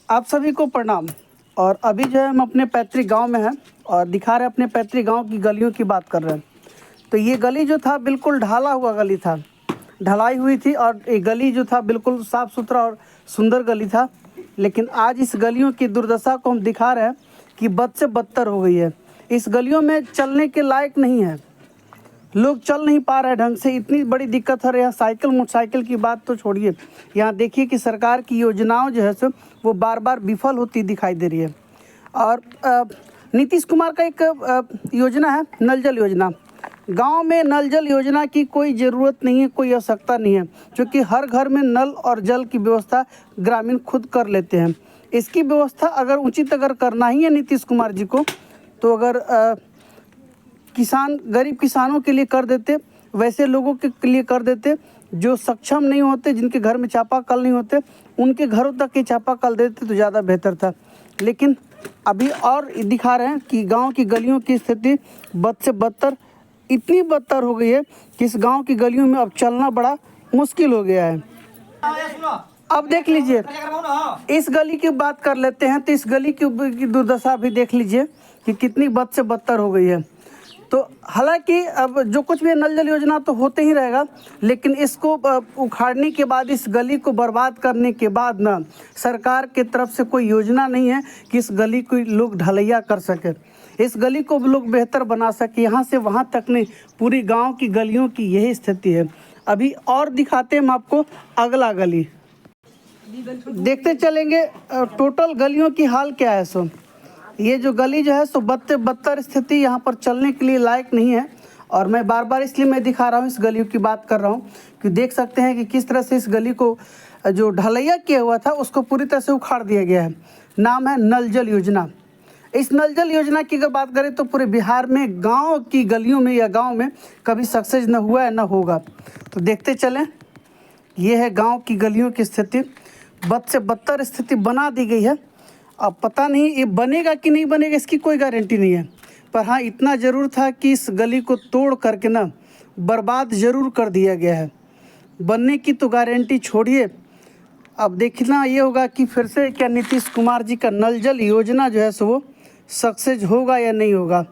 आप सभी को प्रणाम। और अभी जो है हम अपने पैतृक गांव में हैं और दिखा रहे हैं अपने पैतृक गांव की गलियों की बात कर रहे हैं। तो ये गली जो था बिल्कुल ढाला हुआ गली था, ढलाई हुई थी और ये गली जो था बिल्कुल साफ़ सुथरा और सुंदर गली था। लेकिन आज इस गलियों की दुर्दशा को हम दिखा रहे हैं कि बद से बदतर हो गई है। इस गलियों में चलने के लायक नहीं है, लोग चल नहीं पा रहे ढंग से, इतनी बड़ी दिक्कत है। यहाँ साइकिल मोटरसाइकिल की बात तो छोड़िए, यहाँ देखिए कि सरकार की योजनाओं जो है सो वो बार बार विफल होती दिखाई दे रही है। और नीतीश कुमार का एक योजना है नल जल योजना। गांव में नल जल योजना की कोई ज़रूरत नहीं है, कोई आवश्यकता नहीं है, क्योंकि हर घर में नल और जल की व्यवस्था ग्रामीण खुद कर लेते हैं। इसकी व्यवस्था अगर उचित अगर करना ही है नीतीश कुमार जी को, तो अगर किसान गरीब किसानों के लिए कर देते, वैसे लोगों के लिए कर देते जो सक्षम नहीं होते, जिनके घर में चापाकल नहीं होते, उनके घरों तक ये चापाकल देते तो ज़्यादा बेहतर था। लेकिन अभी और दिखा रहे हैं कि गांव की गलियों की स्थिति बद से बदतर, इतनी बदतर हो गई है कि इस गांव की गलियों में अब चलना बड़ा मुश्किल हो गया है। अब देख लीजिए, इस गली की बात कर लेते हैं तो इस गली की दुर्दशा भी देख लीजिए कि कितनी बद से बदतर हो गई है। तो हालांकि अब जो कुछ भी नल जल योजना तो होते ही रहेगा, लेकिन इसको उखाड़ने के बाद, इस गली को बर्बाद करने के बाद ना सरकार की तरफ से कोई योजना नहीं है कि इस गली को लोग ढलैया कर सके, इस गली को लोग बेहतर बना सके। यहाँ से वहाँ तक नहीं, पूरी गांव की गलियों की यही स्थिति है। अभी और दिखाते हैं हम आपको अगला गली, देखते चलेंगे टोटल गलियों की हाल क्या है। सो ये जो गली जो है सो बदतर स्थिति, यहाँ पर चलने के लिए लायक नहीं है। और मैं बार बार इसलिए मैं दिखा रहा हूँ, इस गलियों की बात कर रहा हूँ कि देख सकते हैं कि किस तरह से इस गली को जो ढलैया किया हुआ था उसको पूरी तरह से उखाड़ दिया गया है। नाम है नल जल योजना। इस नल जल योजना की अगर बात करें तो पूरे बिहार में गाँव की गलियों में या गाँव में कभी सक्सेस न हुआ है न होगा। तो देखते चलें, ये है गाँव की गलियों की स्थिति, बद से बदतर स्थिति बना दी गई है। अब पता नहीं ये बनेगा कि नहीं बनेगा, इसकी कोई गारंटी नहीं है। पर हाँ, इतना ज़रूर था कि इस गली को तोड़ करके ना बर्बाद ज़रूर कर दिया गया है। बनने की तो गारंटी छोड़िए, अब देखना ये होगा कि फिर से क्या नीतीश कुमार जी का नल जल योजना जो है सो वो सक्सेस होगा या नहीं होगा।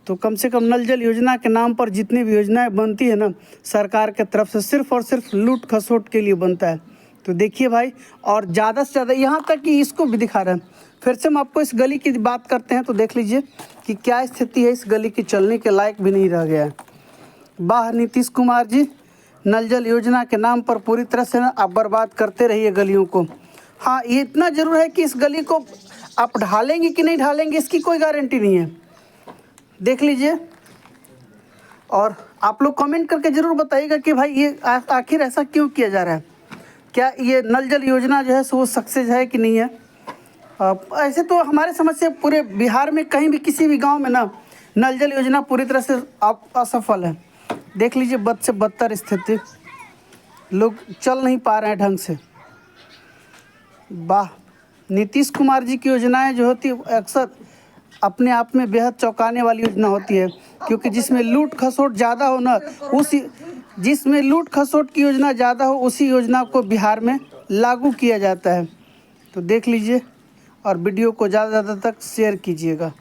तो कम से कम नल जल योजना के नाम पर जितनी भी योजनाएँ बनती है ना सरकार के तरफ से, सिर्फ़ और सिर्फ लूट खसोट के लिए बनता है। तो देखिए भाई, और ज़्यादा से ज़्यादा यहाँ तक कि इसको भी दिखा रहे हैं। फिर से हम आपको इस गली की बात करते हैं तो देख लीजिए कि क्या स्थिति है। इस गली की चलने के लायक भी नहीं रह गया है। वाह नीतीश कुमार जी, नल जल योजना के नाम पर पूरी तरह से ना आप बर्बाद करते रहिए गलियों को। हाँ, ये इतना ज़रूर है कि इस गली को आप ढालेंगे कि नहीं ढालेंगे इसकी कोई गारंटी नहीं है, देख लीजिए। और आप लोग कमेंट करके ज़रूर बताइएगा कि भाई ये आखिर ऐसा क्यों किया जा रहा है, क्या ये नल जल योजना जो है सो वो सक्सेस है कि नहीं है। ऐसे तो हमारे समझ से पूरे बिहार में कहीं भी किसी भी गांव में ना नल जल योजना पूरी तरह से असफल है। देख लीजिए, बद से बदतर स्थिति, लोग चल नहीं पा रहे हैं ढंग से। वाह, नीतीश कुमार जी की योजनाएं जो होती है अक्सर अपने आप में बेहद चौंकाने वाली योजना होती है, क्योंकि जिसमें लूट खसोट ज़्यादा हो ना, जिसमें लूट खसोट की योजना ज़्यादा हो उसी योजना को बिहार में लागू किया जाता है। तो देख लीजिए और वीडियो को ज़्यादा तक शेयर कीजिएगा।